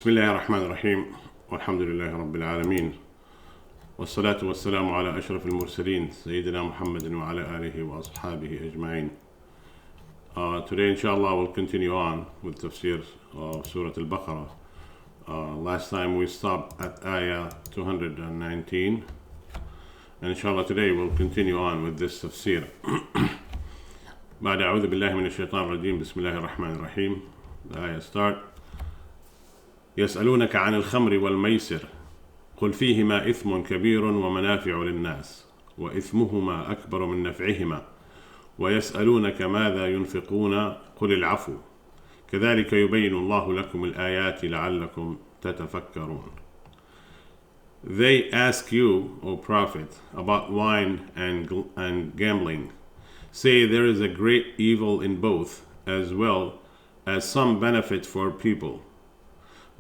بسم الله الرحمن الرحيم والحمد لله رب العالمين والصلاة والسلام على أشرف المرسلين سيدنا محمد وعلى آله وأصحابه أجمعين. Today inshallah we'll continue on with Tafseer of Surah Al-Baqara. Last time we stopped at Ayah 219 and inshallah today we'll continue on with this Tafseer. بعد أعوذ بالله من الشيطان الرجيم بسم الله الرحمن الرحيم. The Ayah start. يسألونك عن الخمر والميسر قل فيهما إثم كبير ومنافع للناس وإثمهما أكبر من نفعهما ويسألونك ماذا ينفقون قل العفو كذلك يبين الله لكم الآيات لعلكم تتفكرون. They ask you, O Prophet, about wine and gambling. Say there is a great evil in both, as well as some benefit for people.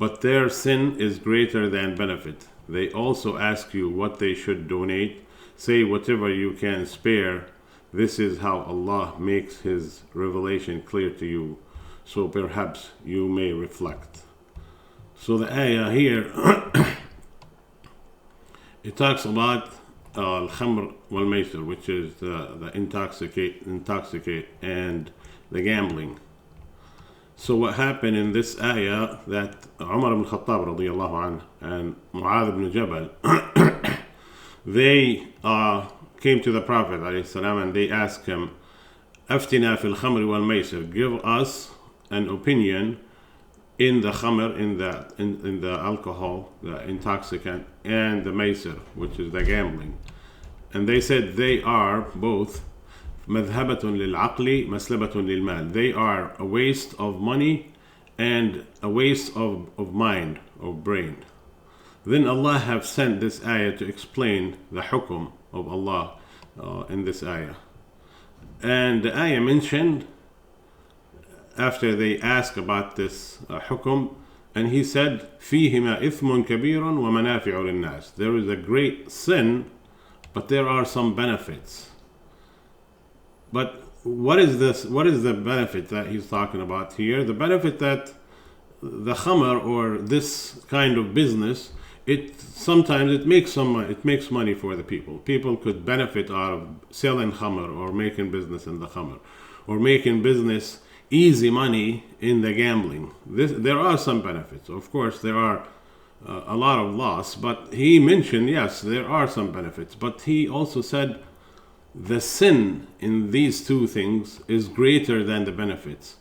But their sin is greater than benefit. They also ask you what they should donate. Say whatever you can spare. This is how Allah makes His revelation clear to you, so perhaps you may reflect. So the ayah here, it talks about al-khamr wal-maisir, which is the intoxicate and the gambling. So what happened in this ayah that Umar ibn Khattab radiyallahu anhu and Mu'adh ibn Jabal, they came to the Prophet ﷺ and they asked him, Aftina fil khamr wal maisir, give us an opinion in the khamr, in the alcohol, the intoxicant, and the maisir, which is the gambling. And they said they are both مذهبة للعقل مسلبة للمال. They are a waste of money and a waste of mind, of brain. Then Allah have sent this ayah to explain the hukum of Allah in this ayah. And the ayah mentioned, after they asked about this hukum, and he said, فيهما إثم كبير ومنافع للناس. There is a great sin, but there are some benefits. But what is this? What is the benefit that he's talking about here? The benefit that the khamr or this kind of business, sometimes it makes money for the people. People could benefit out of selling khamr or making business in the khamr, or making business easy money in the gambling. There are some benefits. Of course, there are a lot of loss, but he mentioned, yes, there are some benefits. But he also said, the sin in these two things is greater than the benefits.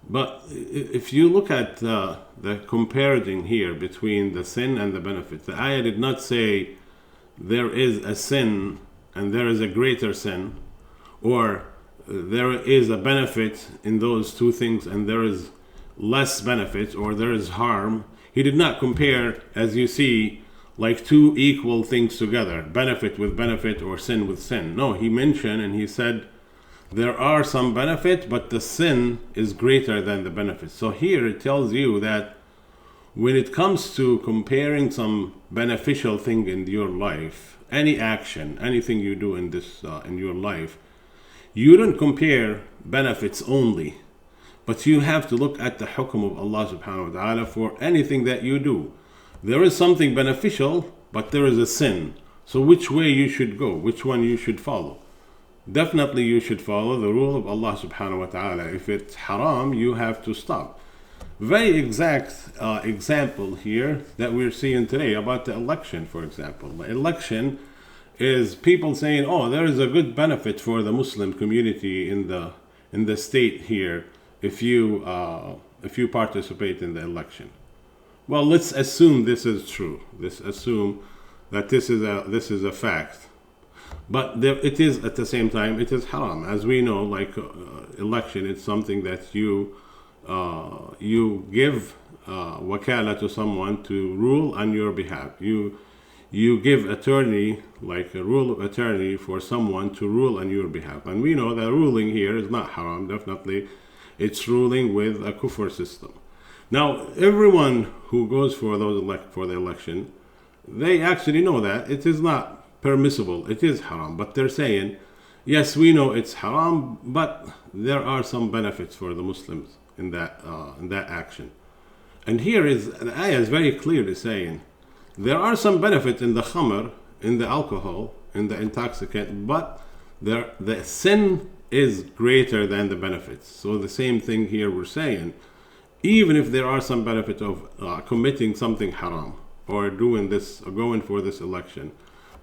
But if you look at the comparing here between the sin and the benefit, the ayah did not say there is a sin and there is a greater sin, or there is a benefit in those two things and there is less benefit, or there is harm. He did not compare, as you see, like two equal things together, benefit with benefit or sin with sin. No, he mentioned and he said there are some benefit, but the sin is greater than the benefit. So here it tells you that when it comes to comparing some beneficial thing in your life, any action, anything you do in your life, you don't compare benefits only, but you have to look at the hukum of Allah subhanahu wa ta'ala for anything that you do. There is something beneficial, but there is a sin. So which way you should go? Which one you should follow? Definitely you should follow the rule of Allah subhanahu wa ta'ala. If it's haram, you have to stop. Very exact example here that we're seeing today about the election, for example. The election is people saying, oh, there is a good benefit for the Muslim community in the state here if you participate in the election. Well, let's assume this is true. Let's assume that this is a fact. But it is at the same time it is haram, as we know. Like election, it's something that you give wakala to someone to rule on your behalf. You give attorney, like a rule of attorney, for someone to rule on your behalf. And we know that ruling here is not haram. Definitely, it's ruling with a kufr system. Now, everyone who goes for the election, they actually know that it is not permissible, it is haram. But they're saying, yes, we know it's haram, but there are some benefits for the Muslims in that action. And here is, the ayah is very clearly saying, there are some benefits in the khamr, in the alcohol, in the intoxicant, but the sin is greater than the benefits. So the same thing here we're saying, even if there are some benefit of committing something haram, or doing this, or going for this election,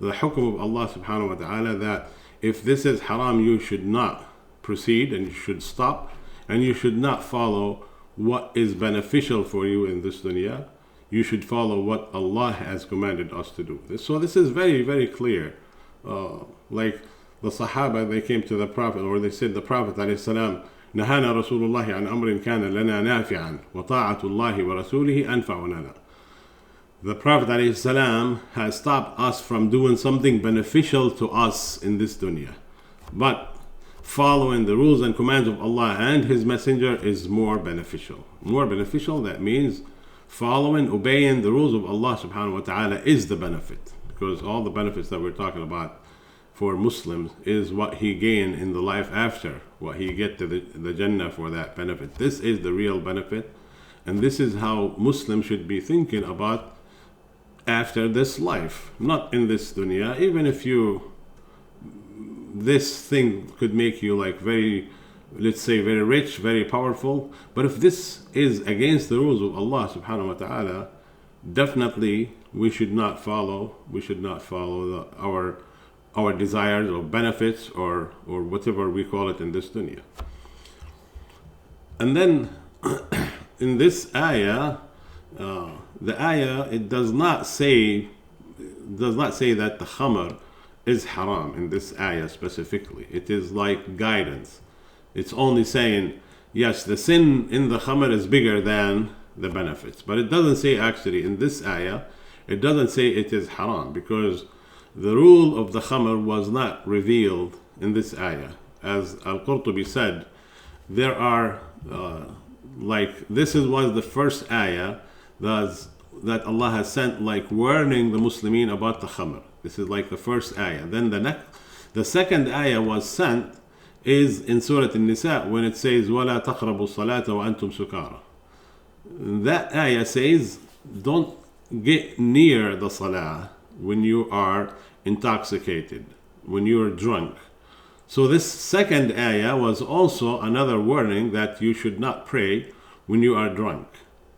the hukum of Allah subhanahu wa ta'ala that if this is haram, you should not proceed, and you should stop, and you should not follow what is beneficial for you in this dunya. You should follow what Allah has commanded us to do. So this is very, very clear. Like the Sahaba, they came to the Prophet, or they said, the Prophet ﷺ, نهانا رسول الله عن أمر كان لنا نافعا وطاعة الله ورسوله أنفع لنا. The Prophet ﷺ has stopped us from doing something beneficial to us in this dunya. But following the rules and commands of Allah and His Messenger is more beneficial. More beneficial, that means following, obeying the rules of Allah subhanahu wa ta'ala is the benefit. Because all the benefits that we're talking about for Muslims is what he gain in the life after, what he get to the Jannah for that benefit. This is the real benefit, and this is how Muslims should be thinking about after this life, not in this dunya. Even if this thing could make you like very, let's say, very rich, very powerful, but if this is against the rules of Allah subhanahu wa ta'ala, definitely we should not follow our desires or benefits or whatever we call it in this dunya. And then in this ayah, the ayah, it does not say that the khamr is haram in this ayah specifically. It is like guidance. It's only saying, yes, the sin in the khamr is bigger than the benefits. But it doesn't say actually in this ayah, it doesn't say it is haram, because the rule of the khamr was not revealed in this ayah. As Al-Qurtubi said, there are, this was the first ayah that Allah has sent, like warning the Muslimin about the khamr. This is like the first ayah. Then the second ayah was sent is in Surah An-Nisa, when it says, وَلَا تَقْرَبُوا الصَّلَاةَ وَأَنْتُمْ سُكَارَى. That ayah says, don't get near the salah when you are intoxicated, when you are drunk. So this second ayah was also another warning that you should not pray when you are drunk.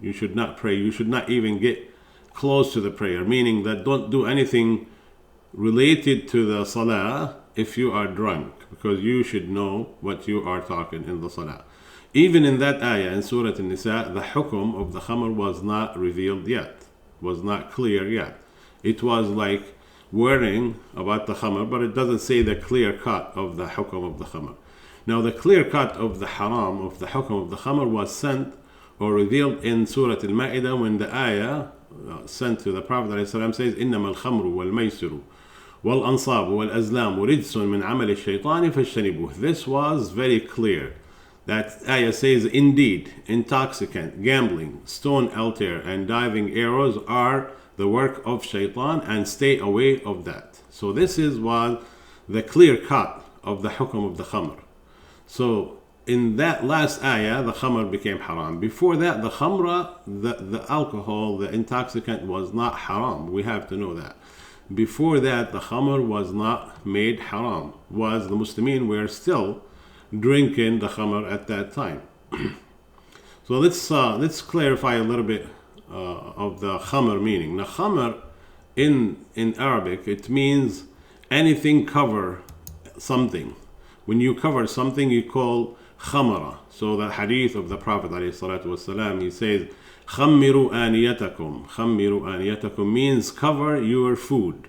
You should not pray. You should not even get close to the prayer, meaning that don't do anything related to the salah if you are drunk, because you should know what you are talking in the salah. Even in that ayah in Surah An-Nisa, the hukum of the khamr was not revealed yet, was not clear yet. It was like warning about the khamr, but it doesn't say the clear cut of the hukum of the khamr. Now the clear cut of the haram, of the hukum of the khamr, was sent or revealed in Surah Al-Ma'idah, when the ayah sent to the Prophet ﷺ says, إِنَّمَا الْخَمْرُ وَالْمَيْسِرُ وَالْأَنصَابُ وَالْأَزْلَامُ رِجْسٌ مِنْ عَمَلِ الشَّيْطَانِ فَاجْتَنِبُوهُ. This was very clear. That ayah says, indeed, intoxicant, gambling, stone altar, and diving arrows are the work of shaitan, and stay away of that. So this was the clear cut of the hukum of the khamr. So in that last ayah, the khamr became haram. Before that, the khamra, the alcohol, the intoxicant, was not haram. We have to know that. Before that, the khamr was not made haram. The Muslimin were still drinking the khamr at that time. So let's clarify a little bit of the khamr meaning. Now, khamr in Arabic, it means anything cover something. When you cover something, you call khamara. So the hadith of the Prophet ﷺ, he says, خَمِّرُوا آنِيَتَكُمْ. خَمِّرُوا آنِيَتَكُمْ means cover your food.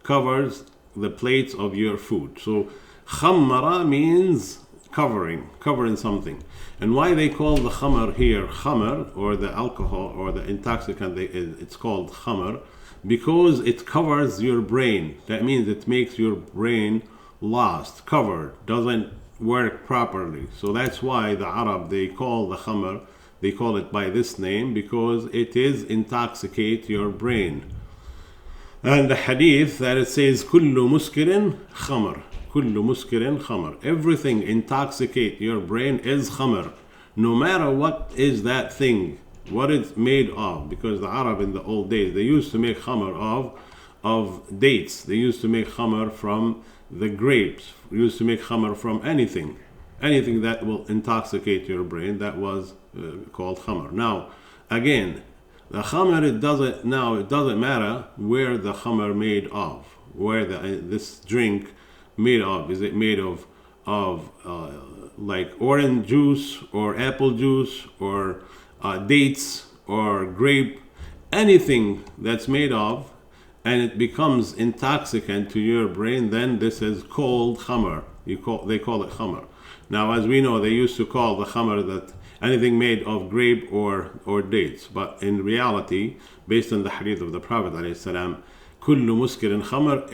Covers the plates of your food. So khammara means covering something. And why they call the khamr here khamr, or the alcohol or the intoxicant, it's called khamr, because it covers your brain. That means it makes your brain lost, covered, doesn't work properly. So that's why the Arab, they call the khamr, they call it by this name, because it is intoxicate your brain. And the hadith that it says kullu muskirin khamr, kullu muskirin khamr, everything intoxicate your brain is khamr, no matter what is that thing what it's made of, because the Arab in the old days, they used to make khamr of dates. They used to make khamr from the grapes. They used to make khamr from anything that will intoxicate your brain. That was called khamr. Now, again, the khamr, it doesn't matter where the khamr made of, where this drink made of. Is it made of like orange juice or apple juice or dates or grape, anything that's made of, and it becomes intoxicant to your brain, then this is called khamr. They call it khamr. Now, as we know, they used to call the khamr that anything made of grape or dates, but in reality, based on the hadith of the Prophet ﷺ, kullu muskirin khamr,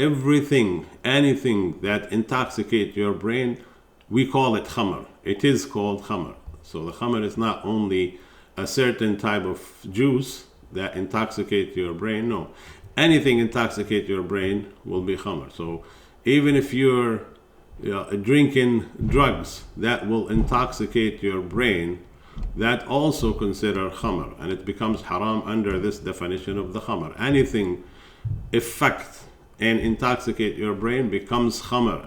anything that intoxicates your brain, we call it khamr. It is called khamr. So the khamr is not only a certain type of juice that intoxicates your brain. No, anything intoxicate your brain will be khamr. So even if you're drinking drugs that will intoxicate your brain, that also considered khamr, and it becomes haram under this definition of the khamr. Anything affect and intoxicate your brain becomes khamr,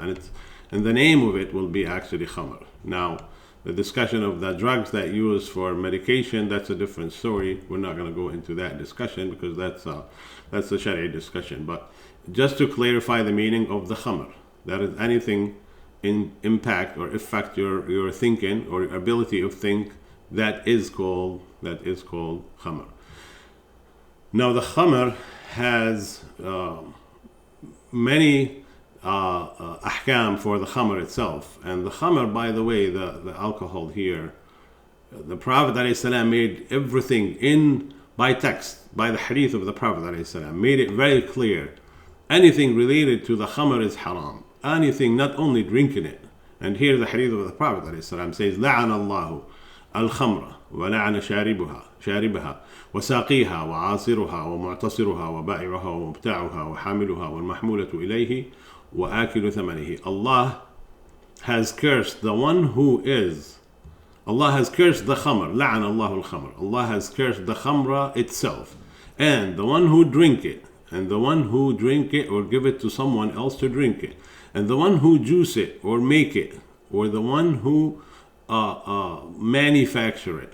and the name of it will be actually khamr. Now, the discussion of the drugs that use for medication, that's a different story. We're not going to go into that discussion because that's a Sharia discussion. But just to clarify the meaning of the khamr, that is anything impact or affect your thinking or your ability of think, that is called khamr. Now, the khamr has many ahkam for the khamr itself. And the khamr, by the way, the alcohol here, the Prophet ﷺ made everything by text, by the hadith of the Prophet ﷺ, made it very clear. Anything related to the khamr is haram. Anything, not only drinking it. And here the hadith of the Prophet ﷺ says, لَعَنَ اللَّهُ الْخَمْرَ وَلَعَنَ شَارِبَهَا وساقيها وعاصرها ومعتصرها وبائعها ومبتاعها وحاملها والمحمولة إليه وآكل ثمنه. Allah has cursed the khamr, لعن الله الخمر. Allah has cursed the khamra itself, and the one who drink it, and the one who drink it or give it to someone else to drink it, and the one who juice it or make it, or the one who manufacture it,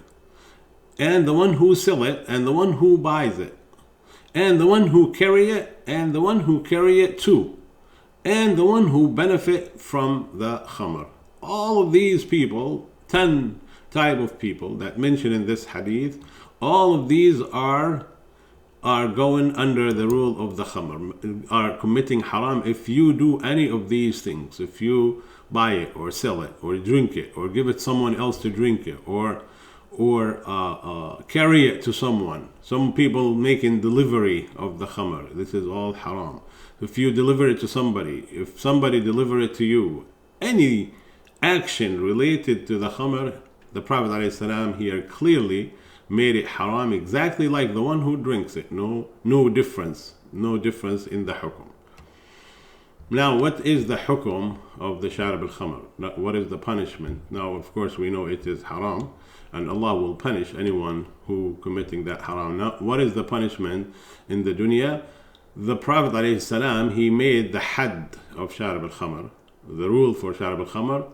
and the one who sell it, and the one who buys it, and the one who carry it, and the one who carry it too, and the one who benefit from the khamr. All of these people, 10 type of people that mentioned in this hadith, all of these are going under the rule of the khamr, are committing haram if you do any of these things. If you buy it or sell it or drink it or give it someone else to drink it or carry it to someone. Some people making delivery of the khamr. This is all haram. If you deliver it to somebody, if somebody deliver it to you, any action related to the khamr, the Prophet ﷺ here clearly made it haram, exactly like the one who drinks it. No difference in the hukum. Now, what is the hukum of the sharab al-khamr? What is the punishment? Now, of course, we know it is haram, and Allah will punish anyone who committing that haram. Now, what is the punishment in the dunya? The Prophet ﷺ, he made the had of sharab al-khamr. The rule for sharab al-khamr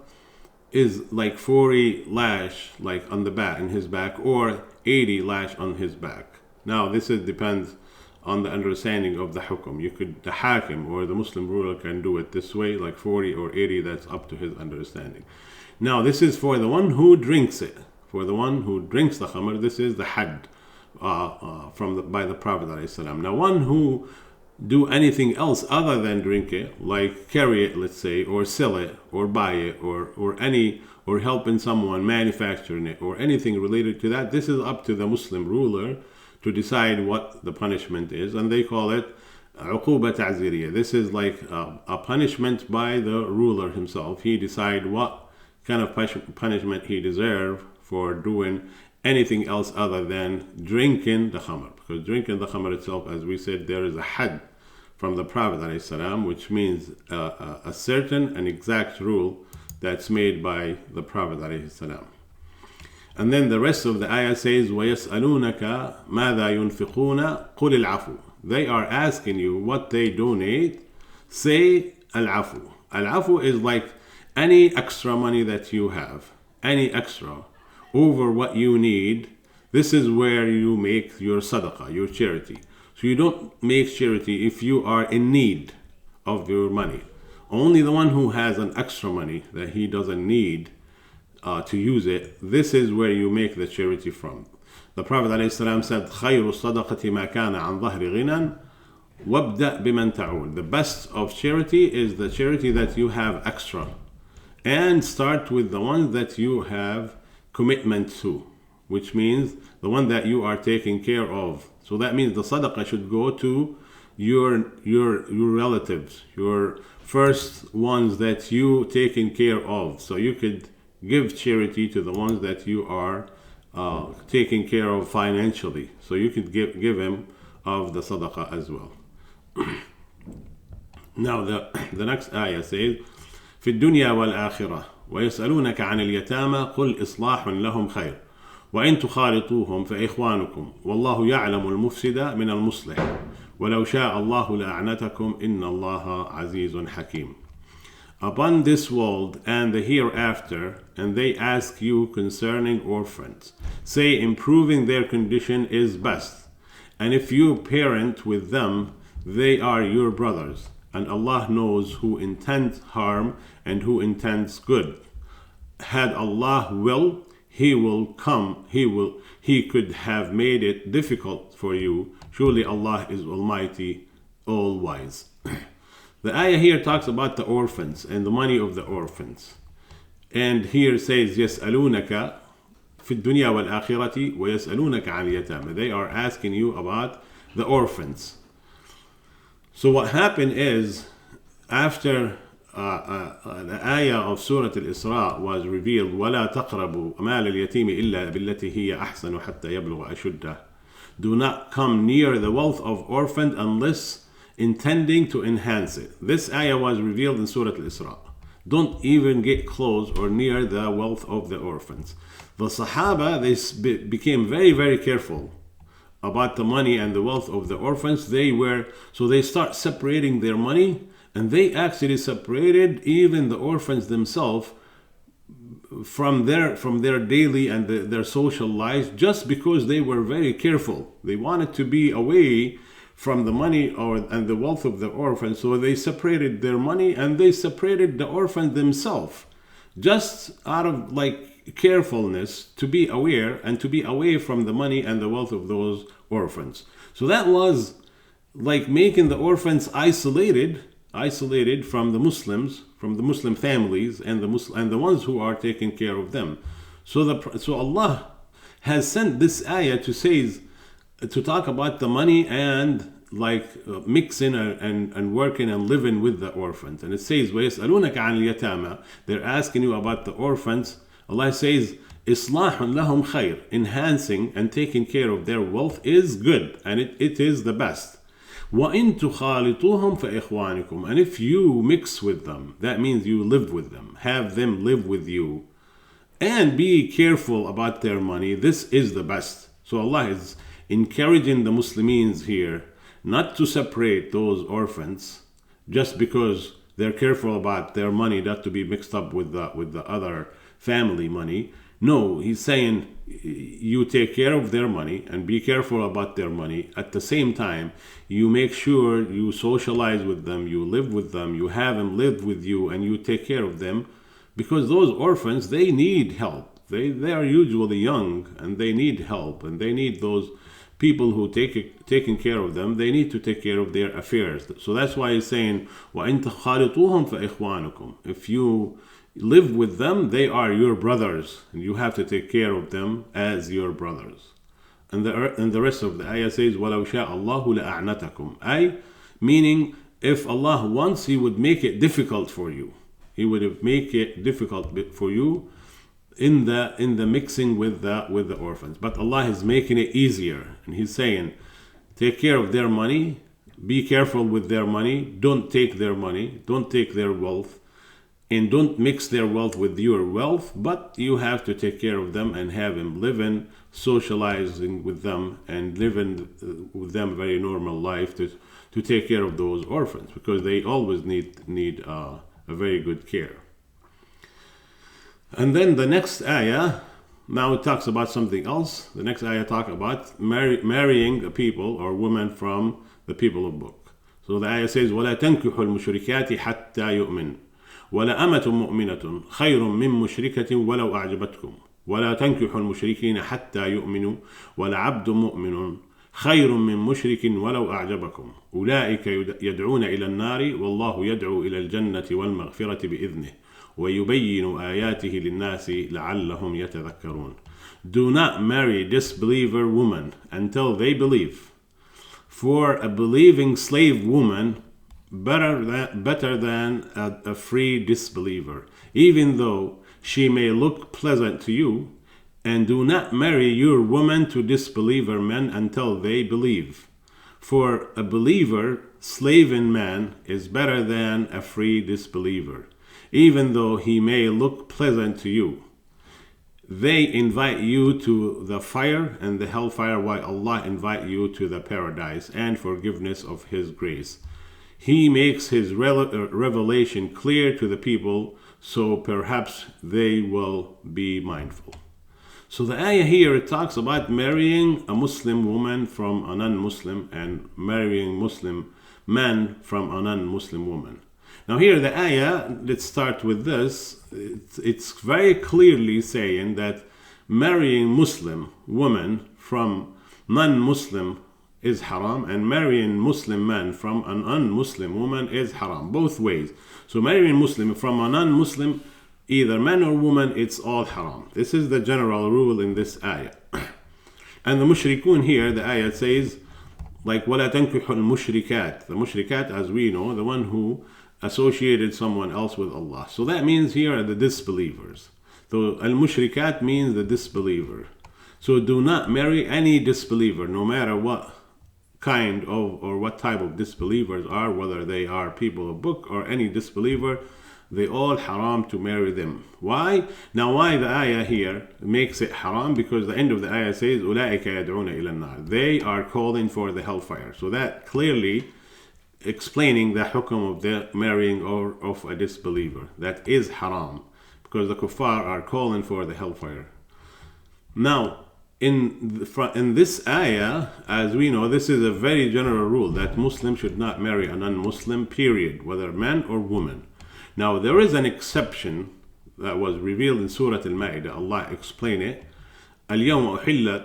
is like 40 lash, like on the back, in his back, or 80 lash on his back. Now, this depends on the understanding of the hukum. The hakim or the Muslim ruler can do it this way, like 40 or 80, that's up to his understanding. Now, this is for the one who drinks it. For the one who drinks the khamr, this is the had by the Prophet ﷺ. Now, one who do anything else other than drink it, like carry it, let's say, or sell it, or buy it, or helping someone manufacturing it, or anything related to that, this is up to the Muslim ruler to decide what the punishment is, and they call it uquba ta'ziriyah. This is like a punishment by the ruler himself. He decide what kind of punishment he deserves for doing anything else other than drinking the khamr. Because drinking the khamr itself, as we said, there is a had from the Prophet ﷺ, which means a certain and exact rule that's made by the Prophet ﷺ. And then the rest of the ayah says, وَيَسْأَلُونَكَ مَاذَا يُنْفِقُونَ قُلِ الْعَفُوِ. They are asking you what they donate. Say al-afu. Al-afu is like any extra money that you have, any extra over what you need. This is where you make your sadaqah, your charity. So you don't make charity if you are in need of your money. Only the one who has an extra money that he doesn't need to use it, this is where you make the charity from. The Prophet ﷺ said, خَيْرُ الصَّدَقَةِ مَا كَانَ عَنْ ظَهْرِ غِنًى وَابْدَأْ بِمَنْ تَعُولُ. The best of charity is the charity that you have extra. And start with the ones that you have commitment to, which means the one that you are taking care of. So that means the sadaqah should go to your relatives, your first ones that you taking care of. So you could give charity to the ones that you are taking care of financially. So you could give him of the sadaqah as well. Now the next ayah says, في الدنيا والآخرة ويسألونك عن اليتامى قل إصلاح لهم خير وإن تخالطوهم فإخوانكم والله يعلم المفسد من المصلح ولو شاء الله لأعنتكم إن الله عزيز حكيم. Upon this world and the hereafter, and they ask you concerning orphans, say improving their condition is best, and if you parent with them, they are your brothers, and Allah knows who intends harm and who intends good. Had Allah will, He could have made it difficult for you. Surely Allah is Almighty, all wise. The ayah here talks about the orphans and the money of the orphans. And here says, يَسْأَلُونَكَ فِي الدُّنْيَا وَالْآخِرَةِ وَيَسْأَلُونَكَ عَنِ الْيَتَامَى. They are asking you about the orphans. So what happened is, after the ayah of Surah Al-Isra was revealed, وَلَا تَقْرَبُوا مَالَ الْيَتِيمِ إِلَّا بِالَّتِي هِيَ أَحْسَنُ حَتَّى يَبْلُغَ أَشُدَّهُ. Do not come near the wealth of orphan unless intending to enhance it. This ayah was revealed in Surah Al-Isra. Don't even get close or near the wealth of the orphans. The Sahaba, they became very, very careful about the money and the wealth of the orphans. So they start separating their money, and they actually separated even the orphans themselves from their daily and their social lives, just because they were very careful. They wanted to be away from the money and the wealth of the orphans. So they separated their money and they separated the orphans themselves, just out of carefulness, to be aware and to be away from the money and the wealth of those orphans. So that was like making the orphans isolated from the Muslims, from the Muslim families and the ones who are taking care of them. So Allah has sent this ayah to talk about the money and mixing and working and living with the orphans. And it says, وَيَسْأَلُونَكَ عَنِ الْيَتَامَى. They're asking you about the orphans. Allah says, إِصْلَاحٌ لَهُمْ خَيْرٌ. Enhancing and taking care of their wealth is good, and it is the best. وَإِن تُخَالِطُوهُمْ فَإِخْوَانِكُمْ. And if you mix with them, that means you live with them, have them live with you, and be careful about their money, this is the best. So Allah is encouraging the Muslims here not to separate those orphans just because they're careful about their money not to be mixed up with the other family money. No, He's saying you take care of their money and be careful about their money. At the same time, you make sure you socialize with them, you live with them, you have them live with you, and you take care of them, because those orphans, they need help. They are usually young and they need help, and they need those people who taking care of them. They need to take care of their affairs. So that's why He's saying, وَإِن تَخَالِطُوهُمْ فَإِخْوَانُكُمْ. If you live with them, they are your brothers, and you have to take care of them as your brothers. And the rest of the ayah says, وَلَوْ شَاءَ اللَّهُ لَأَعْنَتَكُمْ. If Allah wants, He would make it difficult for you. He would make it difficult for you in the mixing with the orphans. But Allah is making it easier, and He's saying, take care of their money, be careful with their money, don't take their money, don't take their wealth, and don't mix their wealth with your wealth, but you have to take care of them and have them living, socializing with them, and living with them a very normal life to take care of those orphans, because they always need a very good care. And then the next ayah, now it talks about something else. The next ayah talks about marrying a people or women from the people of book. So the ayah says, وَلَا تَنْكِحُوا الْمُشْرِكَاتِ حَتَّى يُؤْمِنُوا وَلَأَمَةٌ مُؤْمِنَةٌ خَيْرٌ مِّن مُشْرِكَةٍ وَلَوْ أَعْجَبَتْكُمْ وَلَا تَنْكِحُوا الْمُشْرِكِينَ حَتَّى يُؤْمِنُوا وَلَعَبْدٌ مُؤْمِنٌ خَيْرٌ مِّن مُشْرِكٍ وَلَوْ أَعْجَبَكُمْ أُولَٰئِكَ يَدْعُونَ إِلَى النَّارِ وَاللَّهُ يَدْعُو إِلَى الْجَنَّةِ وَالْمَغْفِرَةِ بِإِذْنِهِ وَيُبَيِّنُ آيَاتِهِ لِلنَّاسِ لَعَلَّهُمْ يَتَذَكَّرُونَ. Do not marry disbeliever women until they believe. For a believing slave woman better than a free disbeliever, even though she may look pleasant to you. And do not marry your woman to disbeliever men until they believe. For a believer, slaven man is better than a free disbeliever, even though he may look pleasant to you. They invite you to the fire and the hellfire, while Allah invite you to the paradise and forgiveness of His grace. He makes His revelation clear to the people, so perhaps they will be mindful. So the ayah here, it talks about marrying a Muslim woman from a non-Muslim and marrying Muslim man from a non-Muslim woman. Now here the ayah, let's start with this. It's very clearly saying that marrying Muslim woman from non-Muslim is haram, and marrying Muslim man from an un-Muslim woman is haram, both ways. So marrying Muslim from a non-Muslim, either man or woman, it's all haram. This is the general rule in this ayah. And the mushrikun here, the ayah says, like, وَلَا تَنْكِحُوا الْمُشْرِكَاتِ. The mushrikat, as we know, the one who associated someone else with Allah. So that means here are the disbelievers. So al-mushrikat means the disbeliever. So do not marry any disbeliever, no matter what kind of or what type of disbelievers are, whether they are people of book or any disbeliever. They all haram to marry them. Why? Now why the ayah here makes it haram? Because the end of the ayah says, أُولَٰئِكَ يَدْعُونَ إِلَى النَّارِ. They are calling for the hellfire. So that clearly explaining the hukum of the marrying of a disbeliever. That is haram, because the kuffar are calling for the hellfire. Now, in this ayah, as we know, this is a very general rule that Muslims should not marry a non-Muslim, period, whether man or woman. Now, there is an exception that was revealed in Surah Al-Ma'idah. Allah explained it. اليوم أحل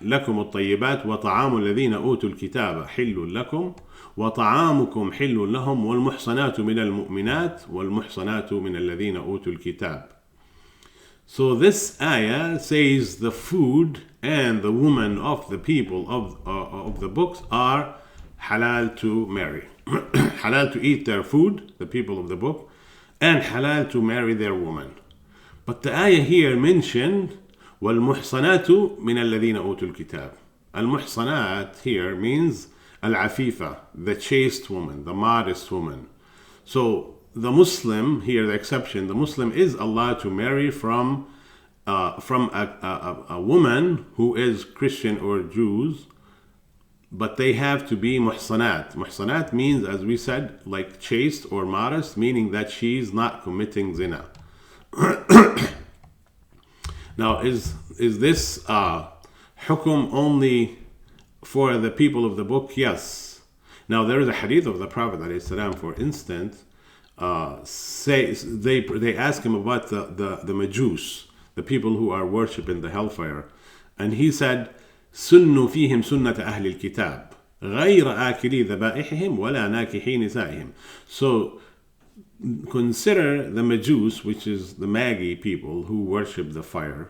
لكم الطيبات وطعام الذين أوتوا الكتاب حل لكم وطعامكم حل لهم والمحصنات من المؤمنات والمحصنات من الذين أوتوا الكتاب. So this ayah says the food and the woman of the people of the books are halal to marry. Halal to eat their food, the people of the book, and halal to marry their woman. But the ayah here mentioned وَالْمُحْصَنَاتُ مِنَ الَّذِينَ أُوتُوا الْكِتَابِ. Al-muhsanat here means al-afifa, the chaste woman, the modest woman. So the Muslim here, the exception, the Muslim is allowed to marry from a woman who is Christian or Jews, but they have to be muhsanat. Muhsanat means, as we said, like chaste or modest, meaning that she's not committing zina. Now, is this hukum only for the people of the book? Yes. Now, there is a hadith of the Prophet ﷺ, for instance, they ask him about the Majus, the people who are worshipping the hellfire, and he said, سُنُّوا فِيهِمْ سُنَّةَ أَهْلِ الْكِتَابِ غَيْرَ آكِلِي ذَبَائِحِهِمْ وَلَا نَاكِحِي نِسَائِهِمْ. So consider the Majus, which is the Magi people who worship the fire,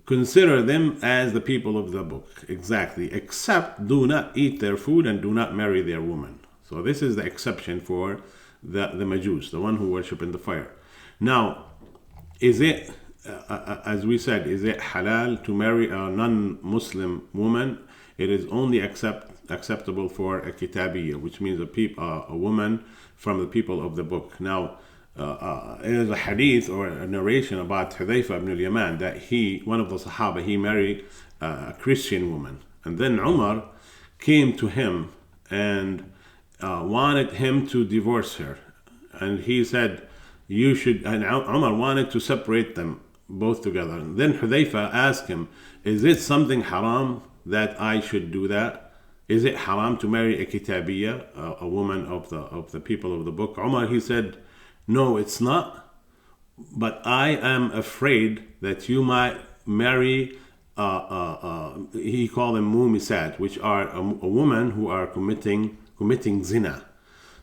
consider them as the people of the book, exactly, except do not eat their food and do not marry their woman. So this is the exception for the Majus, the one who worship in the fire. Now, is it, as we said, is it halal to marry a non-Muslim woman? It is only acceptable for a kitabiyya, which means a woman from the people of the book. Now, There's a hadith or a narration about Hudhayfa ibn al-Yaman that one of the Sahaba, he married a Christian woman. And then Umar came to him and wanted him to divorce her. And he said, you should, and Umar wanted to separate them both together. And then Hudhayfa asked him, is it something haram that I should do that? Is it haram to marry a kitabiyya, a woman of the people of the book? Umar, he said, no, it's not. But I am afraid that you might marry, he called them mumisat, which are a woman who are committing zina.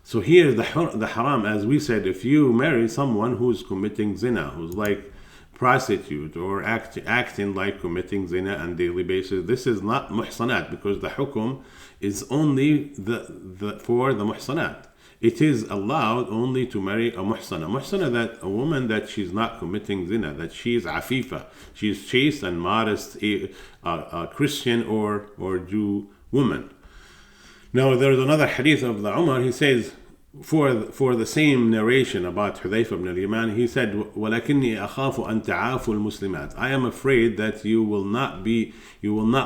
So here the haram, as we said, if you marry someone who's committing zina, who's like prostitute or acting like committing zina on daily basis, this is not muhsanat, because the hukum is only for the muhsanat. It is allowed only to marry a muhsana. Muhsana, that a woman that she's not committing zina, that she is afifa, she is chaste and modest, a Christian or Jew woman. Now there's another hadith of the Umar. He says, for the same narration about Hudhayfa ibn al-Yaman, he said, وَلَكِنِّي أَخَافُ أَن تَعَافُ الْمُسْلِمَاتِ, I am afraid that you will not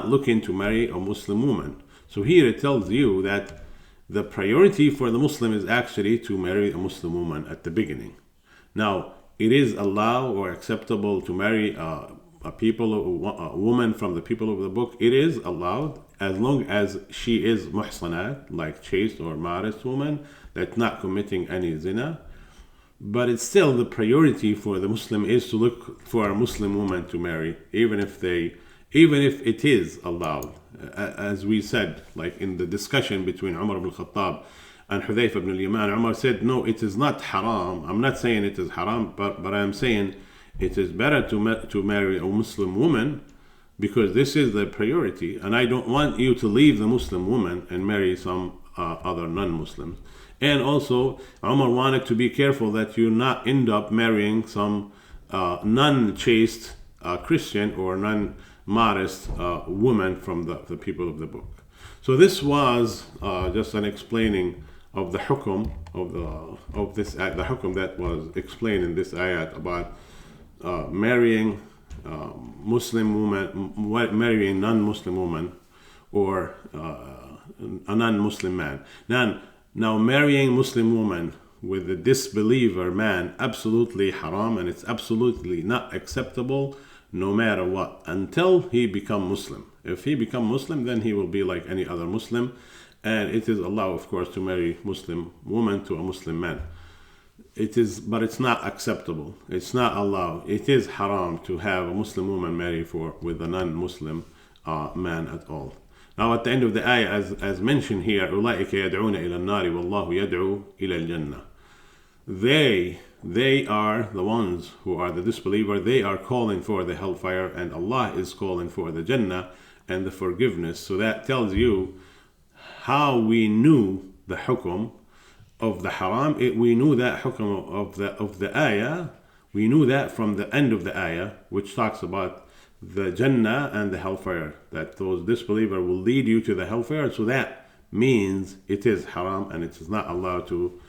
look into marry a Muslim woman. So here it tells you that the priority for the Muslim is actually to marry a Muslim woman at the beginning. Now, it is allowed or acceptable to marry a woman from the people of the book. It is allowed as long as she is muhsanat, like chaste or modest woman, that's not committing any zina. But it's still the priority for the Muslim is to look for a Muslim woman to marry, even if it is allowed. As we said, like in the discussion between Umar ibn Khattab and Hudhayfa ibn al-Yaman, Umar said, no, it is not haram. I'm not saying it is haram, but I'm saying it is better to marry a Muslim woman, because this is the priority, and I don't want you to leave the Muslim woman and marry some other non-Muslims. And also, Umar wanted to be careful that you not end up marrying some non-chaste Christian or non-modest woman from the people of the book. So this was just an explaining of the hukum of this the hukum that was explained in this ayat about marrying Muslim woman, marrying non-Muslim woman, or a non-Muslim man. Now marrying Muslim woman with a disbeliever man, absolutely haram, and it's absolutely not acceptable no matter what, until he become Muslim. If he become Muslim, then he will be like any other Muslim, and it is allowed, of course, to marry Muslim woman to a Muslim man. But it's not acceptable. It's not allowed. It is haram to have a Muslim woman marry with a non-Muslim man at all. Now at the end of the ayah, as mentioned here, أُولَٰئِكَ يَدْعُونَ إِلَى النَّارِ وَاللَّهُ يَدْعُو إِلَى الْجَنَّةِ. They are the ones who are the disbeliever. They are calling for the hellfire, and Allah is calling for the Jannah and the forgiveness. So that tells you how we knew the hukum of the haram. We knew that hukum of the ayah. We knew that from the end of the ayah, which talks about the Jannah and the hellfire, that those disbelievers will lead you to the hellfire. So that means it is haram, and it is not allowed to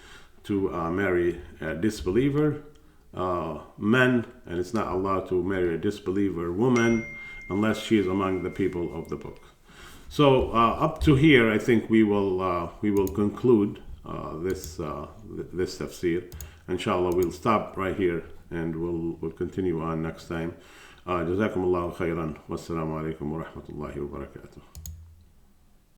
marry a disbeliever man, and it's not allowed to marry a disbeliever woman unless she is among the people of the book. So up to here, I think we will conclude this tafsir. Inshallah, we'll stop right here, and we'll continue on next time. جزاكم الله خيرا والسلام عليكم ورحمة الله وبركاته.